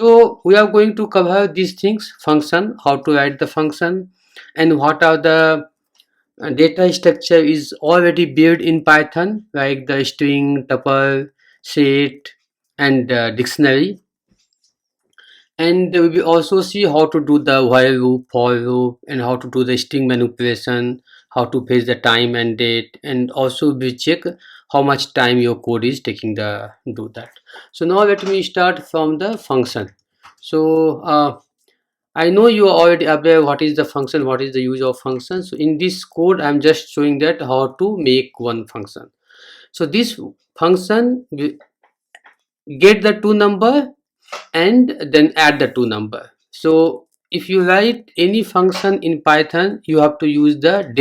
So we are going to cover these things: function, how to write the function, and what are the data structure is already built in Python, like the string, tuple, set, and dictionary. And we will also see how to do the while loop, for loop, and how to do the string manipulation, how to fetch the time and date, and also we check how much time your code is taking the do that. So now let me start from the function. So I know you are already aware what is the function, what is the use of function. So in this code I'm just showing that how to make one function. So this function will get the two number and then add the two number. So if you write any function in Python, you have to use the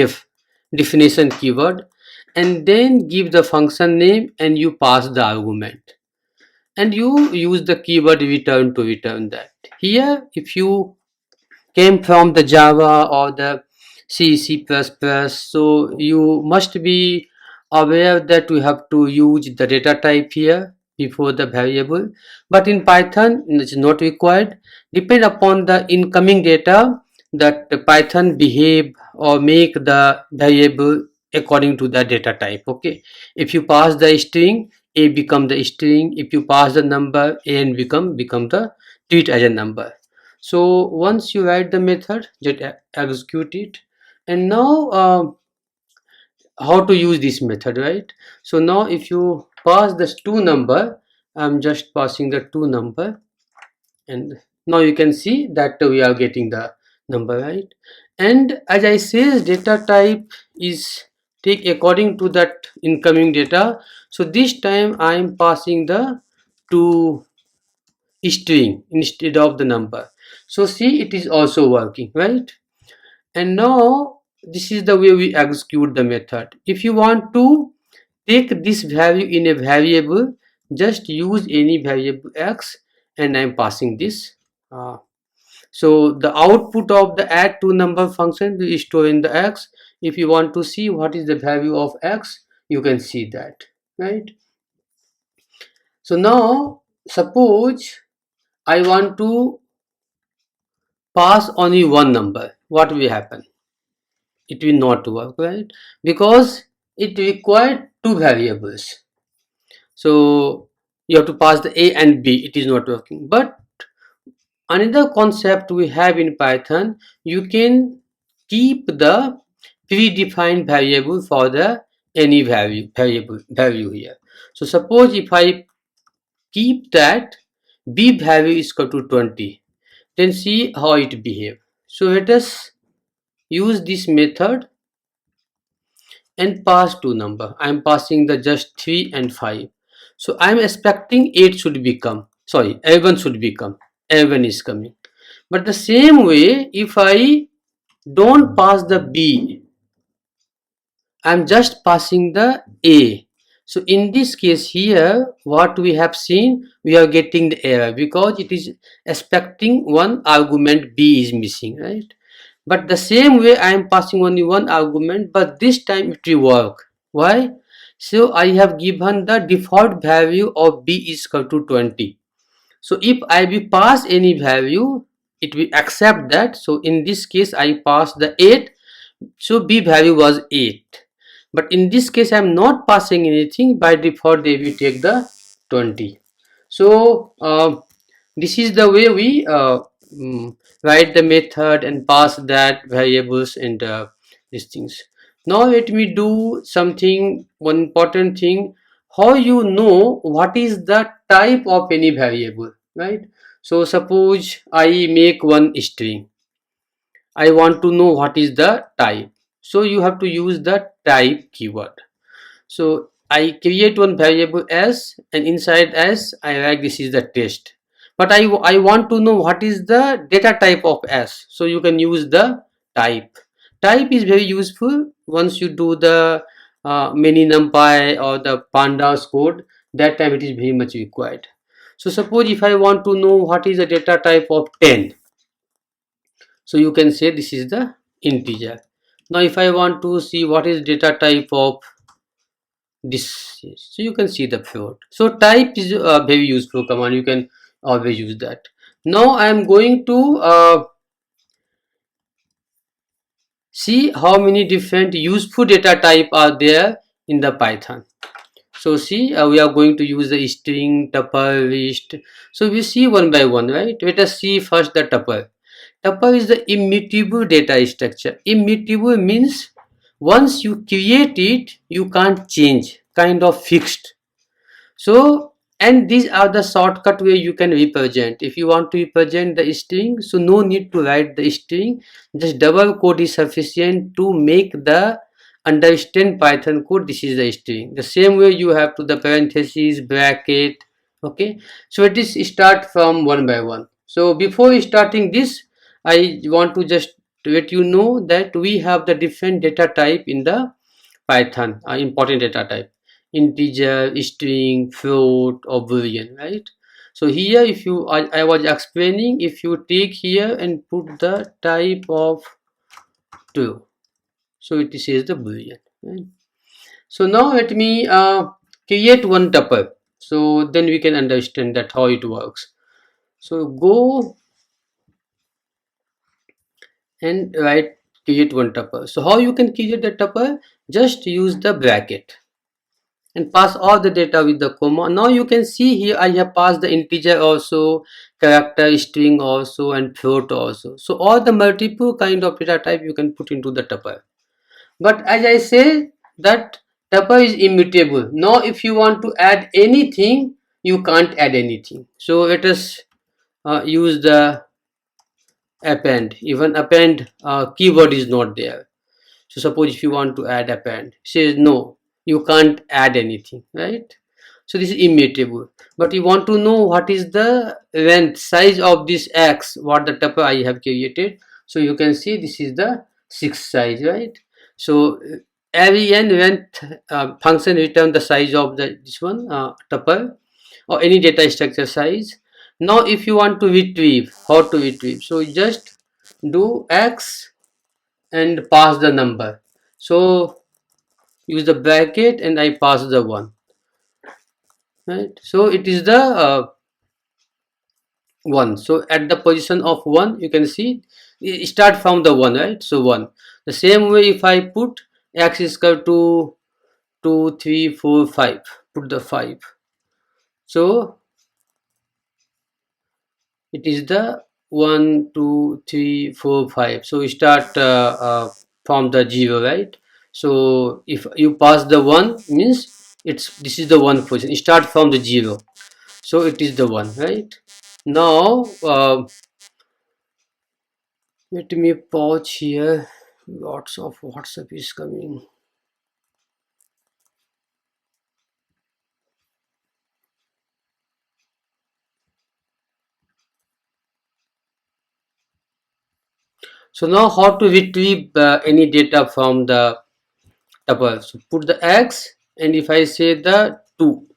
definition keyword, and then give the function name and you pass the argument, and you use the keyword return to return that. Here if you came from the Java or the C++, so you must be aware that we have to use the data type here before the variable, but in Python it's not required. Depend upon the incoming data that the Python behave or make the variable according to the data type. Okay, if you pass the string, a become the string. If you pass the number, a and become the treat as a number. So once you write the method, just execute it. And now how to use this method, right? So now if you pass this two number, I'm just passing the two number, and now you can see that we are getting the number, right? And as I says, data type is take according to that incoming data. So this time I am passing the two string instead of the number. So see, it is also working, right? And now this is the way we execute the method. If you want to take this value in a variable, just use any variable x, and I'm passing this. uh, so the output of the add to number function will store in the x. If you want to see what is the value of x, you can see that, right? So now suppose I want to pass only one number, what will happen? It will not work, right? Because it required two variables. So you have to pass the a and b, it is not working. But another concept we have in Python, you can keep the predefined variable for the any value here. So suppose if I keep that b value is equal to 20, then see how it behave. So let us use this method and pass two number. I am passing the just 3 and 5. So I am expecting 8 should become, sorry, 11 should become, 11 is coming. But the same way, if I don't pass the b, I am just passing the a. So in this case here, what we have seen, we are getting the error because it is expecting one argument b is missing, right? But the same way I am passing only one argument, but this time it will work. Why? So I have given the default value of b is equal to 20. So if I will pass any value, it will accept that. So in this case I pass the 8, so b value was 8. But in this case I am not passing anything, by default they will take the 20. So this is the way we write the method and pass that variables and these things. Now let me do something, one important thing, how you know what is the type of any variable, right? So suppose I make one string, I want to know what is the type. So you have to use the type keyword. So I create one variable s, and inside s I write this is the test. But I want to know what is the data type of s. So you can use the type. Type is very useful once you do the mini numpy or the pandas code. That time it is very much required. So suppose if I want to know what is the data type of 10, so you can say this is the integer. Now if I want to see what is data type of this, so you can see the float. So type is a very useful command, you can always use that. Now I am going to see how many different useful data type are there in the Python. So see, we are going to use the string, tuple, list. So we see one by one, right? Let us see first the tuple. Tuple is the immutable data structure. Immutable means once you create it, you can't change, kind of fixed. So, and these are the shortcut where you can represent. If you want to represent the string, so no need to write the string, just double quote is sufficient to make the understand Python code. This is the string. The same way you have to the parentheses, bracket. Okay, so it is start from one by one. So before starting this, I want to just let you know that we have the different data type in the Python, important data type: integer, string, float, or boolean, right? So here, if you, I was explaining, if you take here and put the type of true, so it says the boolean, right? So now let me create one tuple, so then we can understand that how it works. So go and write create one tuple. So how you can create the tuple? Just use the bracket and pass all the data with the comma. Now you can see here I have passed the integer also, character, string also, and float also. So all the multiple kind of data type you can put into the tuple. But as I say that tuple is immutable. Now if you want to add anything, you can't add anything. So let us use the append. Even append keyword is not there. So suppose if you want to add append, says no, you can't add anything, right? So this is immutable. But you want to know what is the length size of this x, what the tuple I have created. So you can see this is the 6 size, right? So every n length function return the size of the this one tuple or any data structure size. Now if you want to retrieve, how to retrieve? So just do x and pass the number. So use the bracket and I pass the 1, right? So it is the 1. So at the position of 1 you can see start from the 1, right? So 1. The same way if I put x is equal to 2 3 4 5, put the 5. So it is the 1 2 3 4 5. So we start from the 0, right? So if you pass the 1 means it's this is the 1 position, start from the 0, so it is the 1, right? Now let me pause here, lots of WhatsApp is coming. So now how to retrieve any data from the tuple? So put the x and if I say the 2,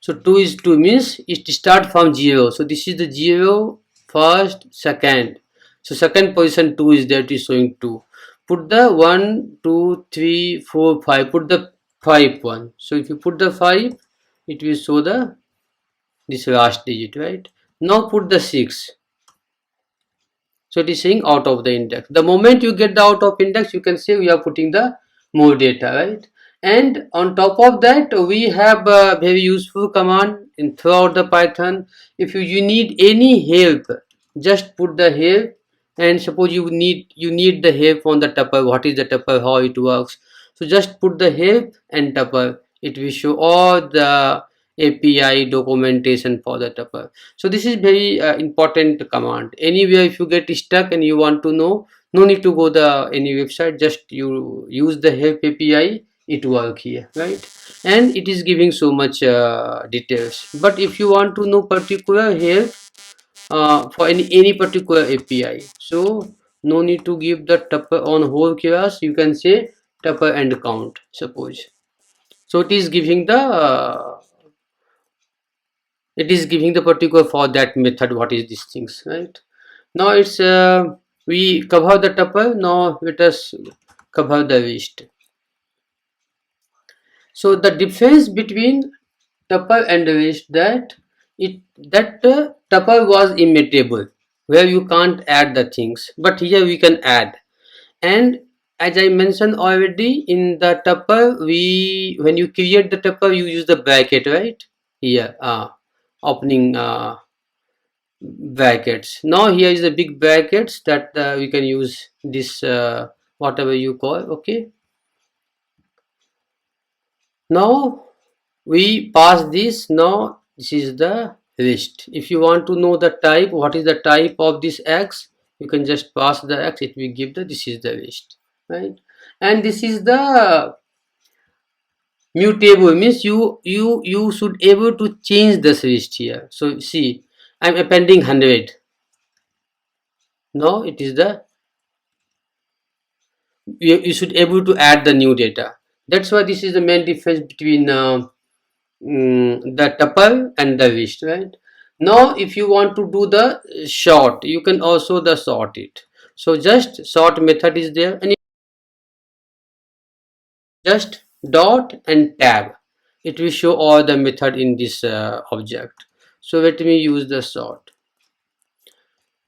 so 2 is 2 means it start from 0, so this is the 0 first second, so second position 2 is there, it is showing 2. Put the 1 2 3 4 5, put the 5 1, so if you put the 5 it will show the this last digit, right? Now put the 6, so it is saying out of the index. The moment you get the out of index, you can say we are putting the more data, right? And on top of that we have a very useful command in throughout the Python. If you need any help, just put the help, and suppose you need the help on the tuple, what is the tuple, how it works, so just put the help and tuple, it will show all the API documentation for the tuple. So this is very important command. Anywhere if you get stuck and you want to know, no need to go the any website, just you use the help API, it work here, right? And it is giving so much details. But if you want to know particular help for any particular API, so no need to give the tuple on whole class, you can say tuple and count, suppose. So it is giving the particular for that method what is these things, right? Now it's we cover the tuple. Now let us cover the list. So the difference between tuple and list, that it that tuple was immutable, where you can't add the things, but here we can add. And as I mentioned already, in the tuple, we when you create the tuple, you use the bracket, right? Here, opening brackets. Now here is the big brackets that we can use this whatever you call. Okay. Now we pass this. Now this is the list. If you want to know the type, what is the type of this x, you can just pass the x. It will give the this is the list, right? And this is the mutable, means you should able to change this list here. So see, I'm appending 100. Now it is the you should able to add the new data. That's why this is the main difference between the tuple and the list, right? Now if you want to do the sort, you can also the sort it. So just sort method is there, and just dot and tab, it will show all the method in this object. So let me use the sort,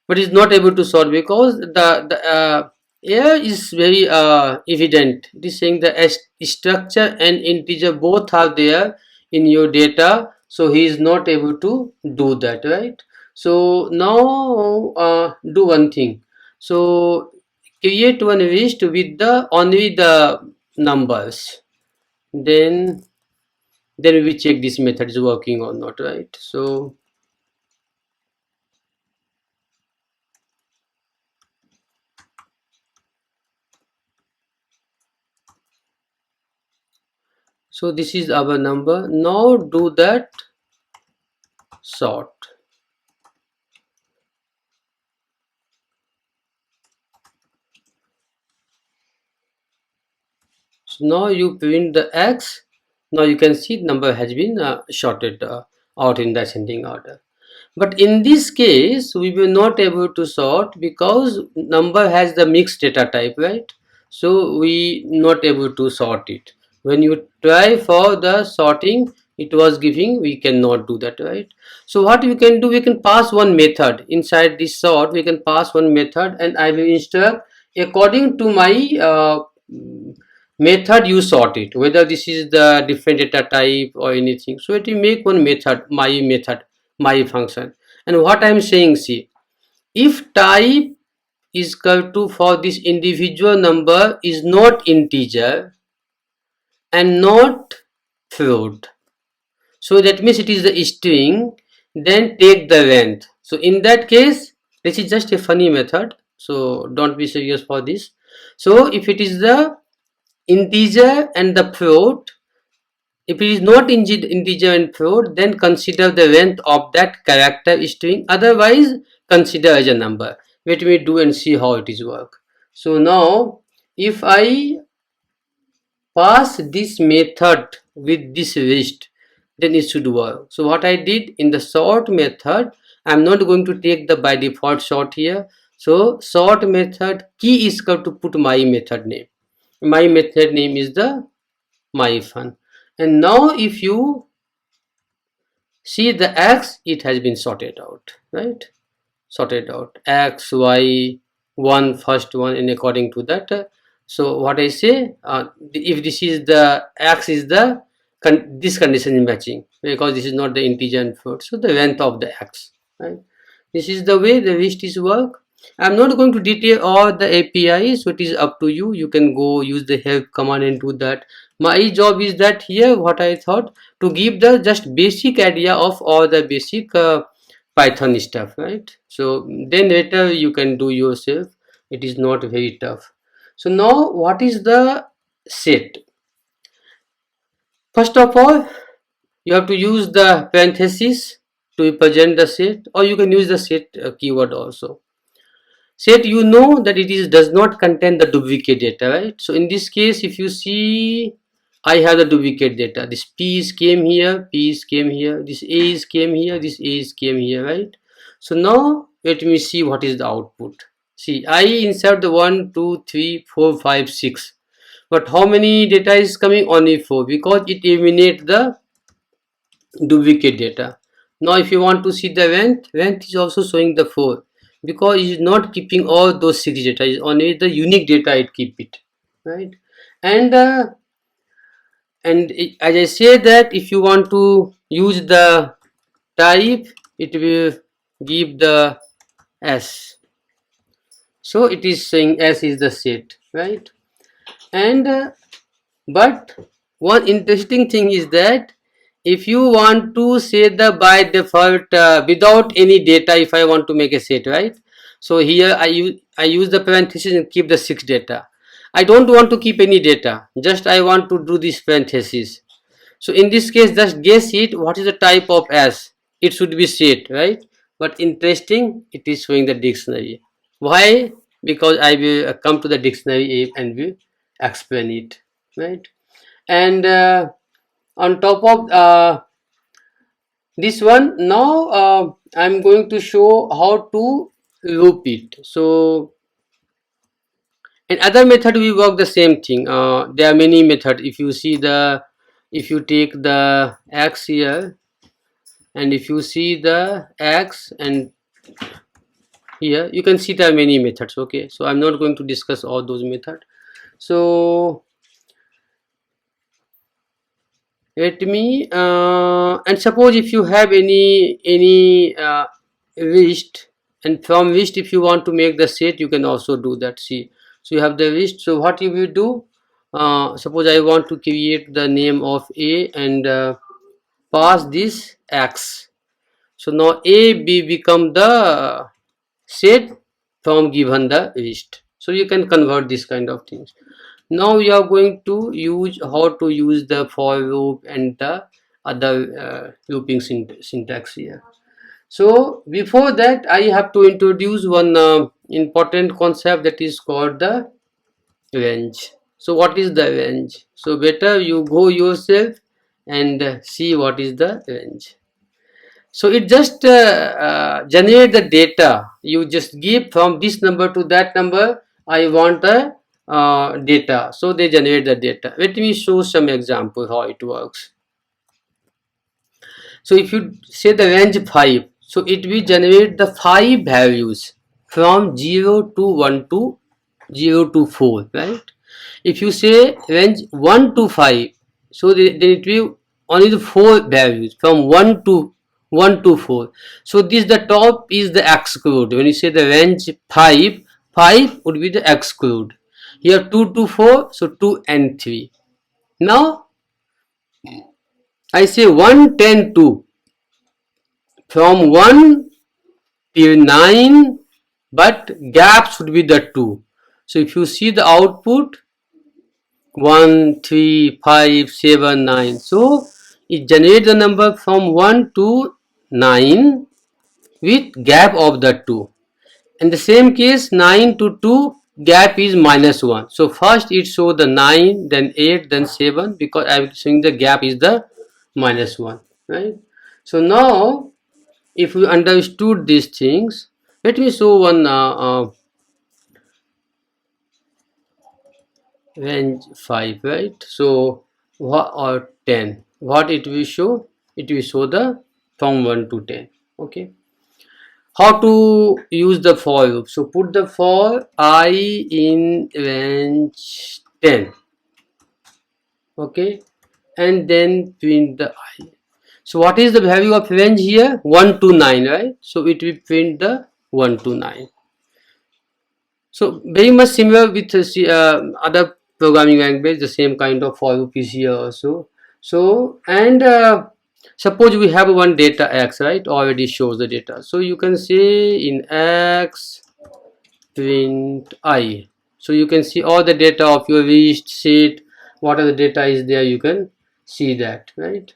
but it's not able to sort because the here is very evident. It is saying the structure and integer both are there in your data, so he is not able to do that, right? So now do one thing. So create one list with the only the numbers, then we check this method is working or not, right? So this is our number. Now do that sort. So now you print the x. Now you can see number has been sorted out in the ascending order. But in this case, we were not able to sort because number has the mixed data type, right? So we not able to sort it. When you try for the sorting, it was giving, we cannot do that, right? So what we can do, we can pass one method inside this sort. We can pass one method, and I will instruct according to my method you sort it, whether this is the different data type or anything. So it will make one method, my function. And what I'm saying, see, if type is equal to for this individual number is not integer and not float, so that means it is the string, then take the length. So in that case, this is just a funny method, so don't be serious for this. So if it is the integer and the float, if it is not integer and float, then consider the length of that character string, otherwise consider as a number. Let me do and see how it is work. So now if I pass this method with this list, then it should work. So what I did in the sort method, I'm not going to take the by default sort here. So sort method key is equal to put my method name. My method name is the my fun. And now if you see the x, it has been sorted out, right? Sorted out x, y, one, first one, and according to that. So what I say, if this is the x is the this condition is matching because this is not the integer and float, so the length of the x, right? This is the way the list is work. I'm not going to detail all the APIs, so it is up to you. You can go use the help command and do that. My job is that here what I thought to give the just basic idea of all the basic Python stuff, right? So then later you can do yourself. It is not very tough. So now what is the set? First of all, you have to use the parenthesis to represent the set, or you can use the set keyword also. Set, you know that it is does not contain the duplicate data, right? So in this case, if you see, I have the duplicate data. This P's came here, P's came here, this A's came here, this A's came here, right? So now let me see what is the output. See, I insert the 1, 2, 3, 4, 5, 6. But how many data is coming? Only 4, because it eliminates the duplicate data. Now if you want to see the length is also showing the 4, because it is not keeping all those 6 data, is only the unique data it keep it, right? And as I say that if you want to use the type, it will give the s, so it is saying s is the set, right? And but one interesting thing is that if you want to say the by default without any data, if I want to make a set, right? So here I use the parenthesis and keep the 6 data. I don't want to keep any data, just I want to do this parenthesis. So in this case, just guess it, what is the type of s? It should be set, right? But interesting, it is showing the dictionary. Why? Because I will come to the dictionary and will explain it, right? And on top of this one, now I'm going to show how to loop it. So in other method we work the same thing. There are many methods. If you take the x here, and if you see the x, and here you can see there are many methods. Okay, so I'm not going to discuss all those methods. So let me and suppose if you have any list, and from list if you want to make the set, you can also do that. See, so you have the list. So what you will do, suppose I want to create the name of a and pass this x. So now a b become the set from given the list. So you can convert this kind of things. Now we are going to use how to use the for loop and the other looping syntax here. So before that I have to introduce one important concept, that is called the range. So what is the range? So better you go yourself and see what is the range. So it just generate the data. You just give from this number to that number, I want the data, so they generate the data. Let me show some example how it works. So if you say the range 5, so it will generate the 5 values from 0 to 1 to 0 to 4, right? If you say range 1 to 5, so then it will only the 4 values from 1 to 4. So this the top is the exclude. When you say the range 5 would be the exclude. Here 2 to 4, so 2 and 3. Now I say 1, 10, 2. From 1 till 9, but gap should be the 2. So if you see the output, 1, 3, 5, 7, 9. So it generates the number from 1 to 9 with gap of the 2. In the same case, 9 to 2, gap is -1. So first it show the 9, then 8, then 7, because I am showing the gap is the -1, right? So now if we understood these things, let me show one range 5, right? So or 10, what it will show? It will show the from 1 to 10. Okay, how to use the for loop? So put the for I in range 10, okay, and then print the I. So what is the value of range here? 1 to 9, right? So it will print the 1 to 9. So very much similar with other programming language, the same kind of for loop is here also. So and suppose we have one data x, right? Already shows the data. So you can say in x print I. So you can see all the data of your list, set, what are the data is there, you can see that, right?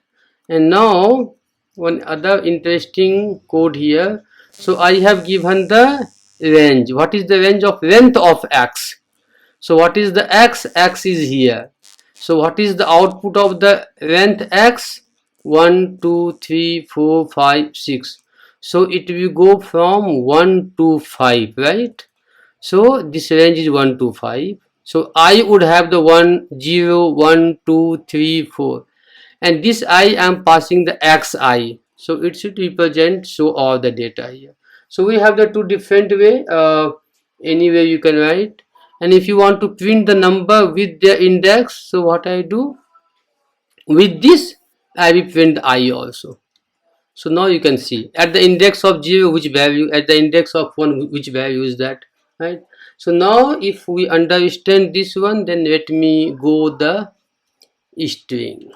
And now one other interesting code here. So I have given the range. What is the range of length of x? So what is the x? X is here. So what is the output of the length x? 1, 2, 3, 4, 5, 6. So it will go from 1 to 5, right? So this range is 1 to 5. So I would have the 1, 0, 1, 2, 3, 4. And this I am passing the xi. So it should represent show all the data here. So we have the two different way, anywhere you can write. And if you want to print the number with the index, so what I do with this, I will print I also. So now you can see at the index of 0 which value, at the index of 1 which value is that, right? So now if we understand this one, then let me go the string.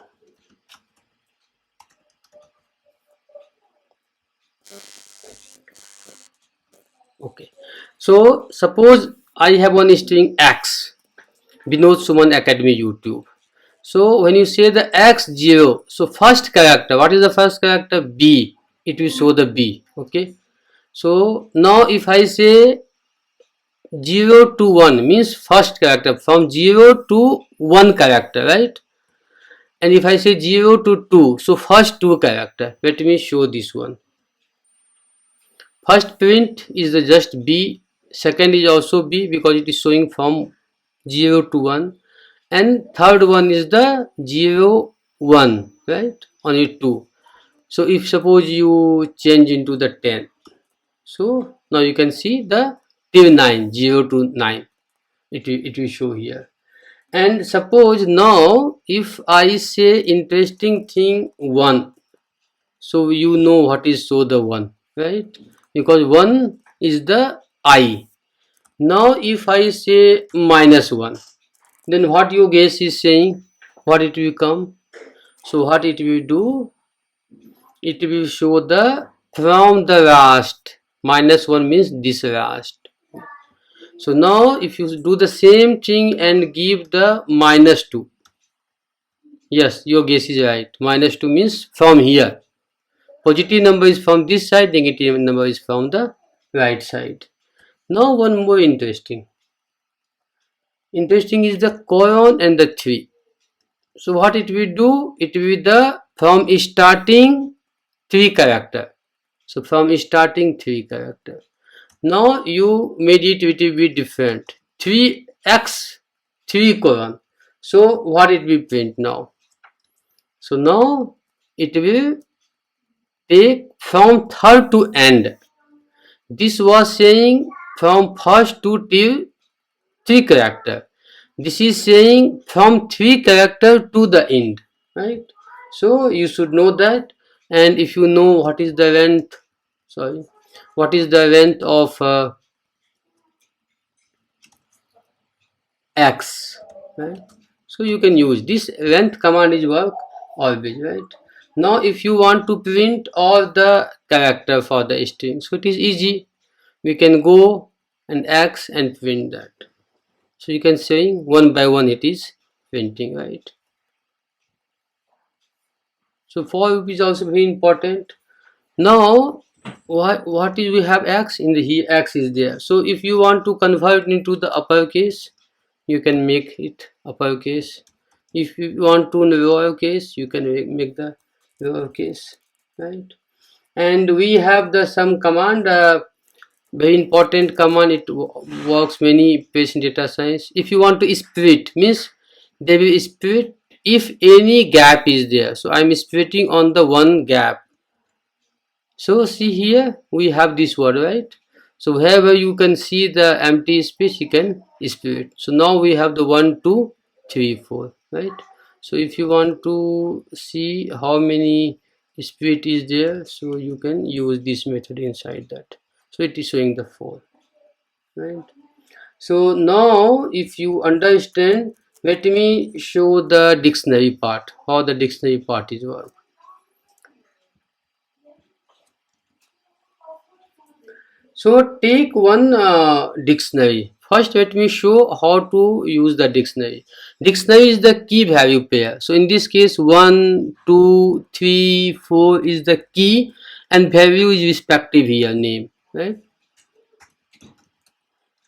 Okay, so suppose I have one string X, Vinod Suman Academy YouTube. So when you say the X0, so first character, what is the first character? B, it will show the B. Okay, so now if I say 0 to 1 means first character, from 0 to 1 character, right? And if I say 0 to 2, so first 2 character. Let me show this one. First print is the just B, second is also B because it is showing from 0 to 1, and third one is the 0 1, right? Only 2. So if suppose you change into the 10, so now you can see the till 9, 0 to 9, it will show here. And suppose now if I say interesting thing 1, so you know what is so the 1, right? Because 1 is the I. Now if I say -1, then what your guess is saying, what it will come? So what it will do, it will show the from the last, -1 means this last. So now if you do the same thing and give the -2, yes, your guess is right, -2 means from here. Positive number is from this side, negative number is from the right side. Now one more interesting is the colon and the 3. So what it will do, it will be the from starting 3 character. So from starting 3 character. Now you made it will be different. 3x 3 colon. So what it will print now? So now it will take from third to end. This was saying from first to till 3 character. This is saying from 3 character to the end, right? So you should know that. And if you know what is the length, what is the length of X, right? So you can use this length command is work always, right? Now if you want to print all the character for the string, so it is easy. We can go and X and print that. So you can say one by one it is printing, right? So for loop is also very important. Now what is we have X in the here, X is there. So if you want to convert into the uppercase, you can make it uppercase. If you want to lowercase, you can make the lowercase, right? And we have the some command, very important command, it works many page in data science. If you want to split, means they will split if any gap is there. So I'm splitting on the one gap. So see here we have this word, right? So wherever you can see the empty space, you can split. So now we have the 1 2 3 4, right? So if you want to see how many split is there, so you can use this method inside that. So it is showing the 4, right? So now if you understand, let me show the dictionary part, how the dictionary part is work. So take one dictionary. First let me show how to use the dictionary. Dictionary is the key value pair. So in this case 1 2 3 4 is the key and value is respective here, name, right?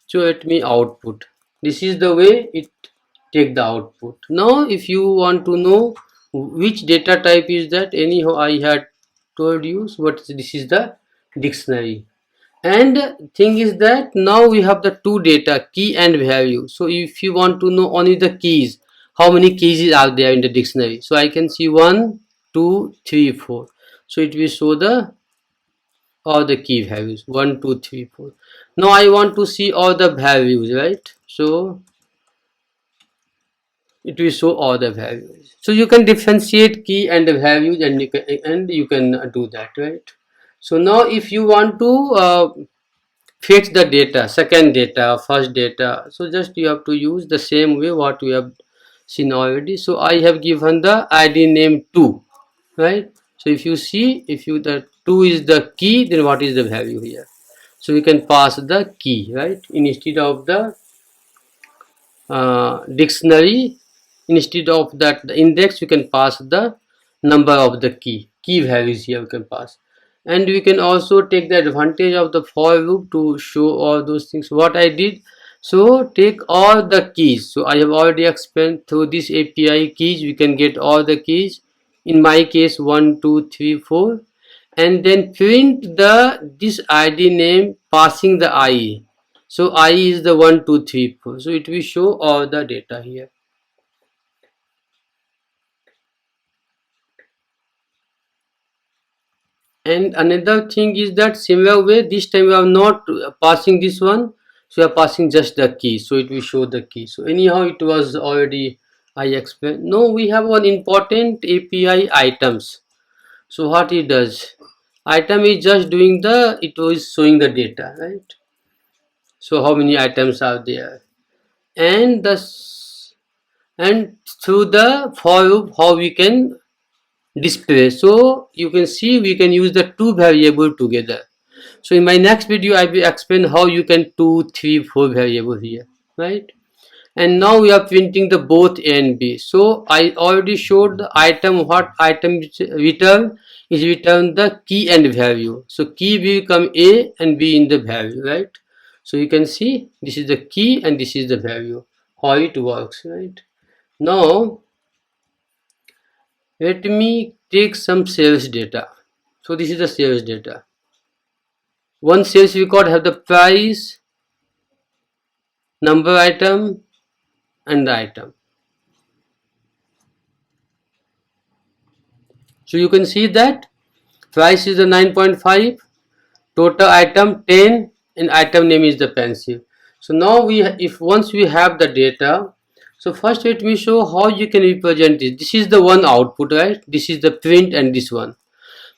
So let me output. This is the way it take the output. Now if you want to know which data type is that, anyhow I had told you what this is the dictionary. And thing is that now we have the two data, key and value. So if you want to know only the keys, how many keys are there in the dictionary, so I can see 1 2 3 4. So it will show the all the key values 1 2 3 4. Now I want to see all the values, right? So it will show all the values. So you can differentiate key and the values, and you can do that, right? So now if you want to fetch the data, second data, first data, so just you have to use the same way what we have seen already. So I have given the id name 2, right? So if you see, if you the 2 is the key, then what is the value here? So we can pass the key, right? Instead of the dictionary, instead of that the index, we can pass the number of the key values here we can pass. And we can also take the advantage of the for loop to show all those things what I did. So take all the keys. So I have already explained, through this API keys we can get all the keys, in my case 1 2 3 4, and then print the this id name passing the IE. So IE is the 1 2 3 4. So it will show all the data here. And another thing is that similar way, this time we are not passing this one, so we are passing just the key, so it will show the key. So anyhow it was already I explained. Now we have one important API items. So what it does, item is just doing the, it was showing the data, right? So how many items are there, and the and through the for loop how we can display. So you can see we can use the two variable together. So in my next video I will explain how you can 2 3 4 variable here, right? And now we are printing the both A and B. So I already showed the item, what item return is, return the key and value. So key will become A and B in the value, right? So you can see this is the key and this is the value, how it works, right? Now let me take some sales data. So this is the sales data. One sales record have the price, number item, and the item. So you can see that price is the 9.5, total item 10, and item name is the pencil. So now we, if once we have the data, so first let me show how you can represent it. This is the one output, right? This is the print and this one.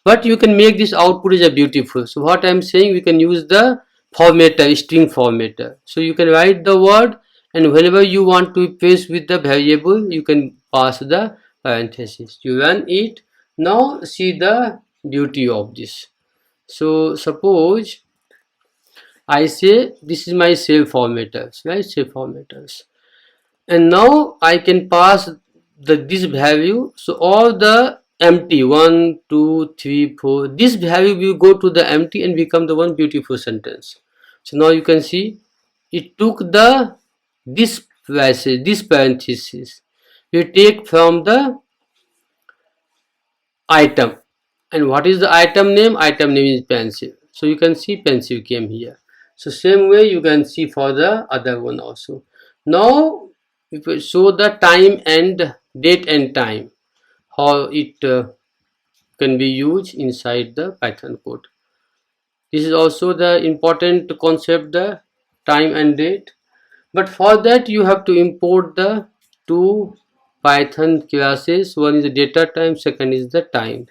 But you can make this output is a beautiful. So what I'm saying, we can use the formatter, string formatter. So you can write the word, and whenever you want to replace with the variable, you can pass the parenthesis. You run it. Now see the beauty of this. So suppose I say this is my cell formatters, right? Cell formatters, and now I can pass the this value. So all the empty 1 2 3 4, this value will go to the empty and become the one beautiful sentence. So now you can see it took the this passage, this parenthesis we take from the item. And what is the item name? Item name is pencil. So you can see pencil came here. So same way you can see for the other one also. Now we will show the time and date and time, how it can be used inside the Python code. This is also the important concept, the time and date. But for that you have to import the two Python classes. One is the data time, second is the time.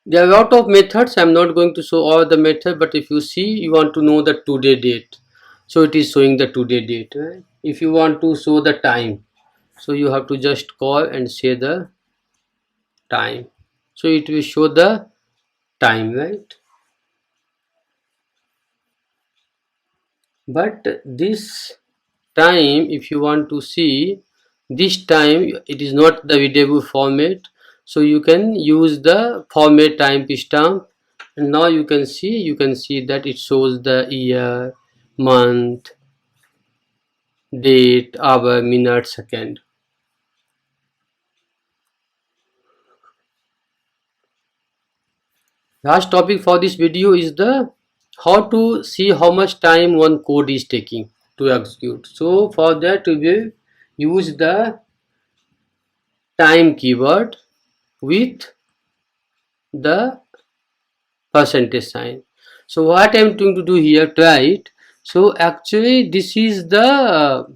There are a lot of methods. I'm not going to show all the methods, but if you see, you want to know the today date, so it is showing the today date, right? If you want to show the time, so you have to just call and say the time, so it will show the time, right? But this time, if you want to see this time, it is not the readable format, so you can use the format timestamp. And now you can see that it shows the year, month, date, hour, minute, second. Last topic for this video is the how to see how much time one code is taking to execute. So for that we will use the time keyword with the percentage sign. So what I'm going to do here, try it. So actually this is the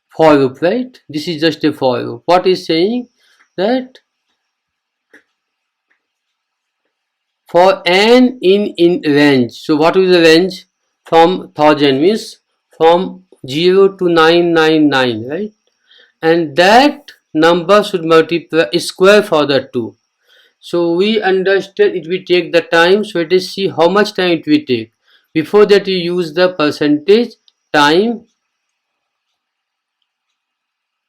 for loop, right? This is just a for loop. What is saying that for n in range. So what is the range? From 1000 means from 0 to 999, right? And that number should multiply square for the 2. So we understand it will take the time. So let us see how much time it will take. Before that you use the percentage time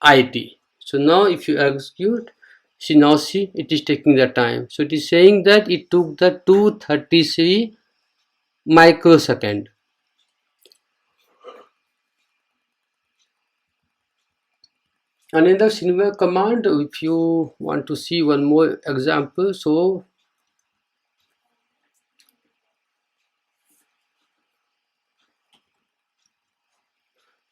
it. So now if you execute, see it is taking the time. So it is saying that it took the 233 microsecond. Another similar command, if you want to see one more example, so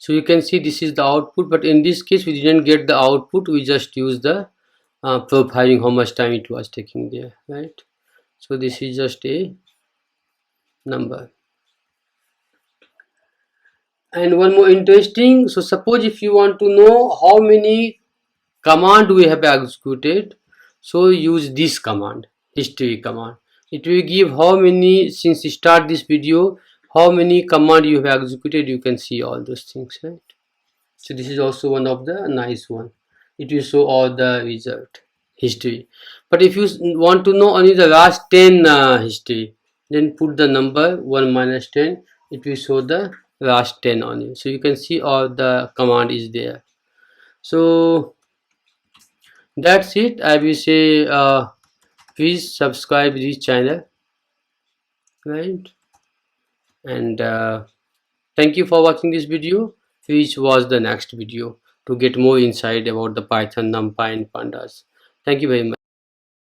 you can see this is the output, but in this case we didn't get the output, we just use the profiling how much time it was taking there, right? So this is just a number. And one more interesting, so suppose if you want to know how many command we have executed, so use this command, history command. It will give how many, since you start this video, how many command you have executed. You can see all those things, right? So this is also one of the nice one. It will show all the result history. But if you want to know only the last 10 history, then put the number 1 minus 10. It will show the last 10 only. So you can see all the command is there. So that's it. I will say please subscribe this channel, right? And thank you for watching this video. Please watch the next video to get more insight about the Python, Numpy and Pandas. Thank you very much.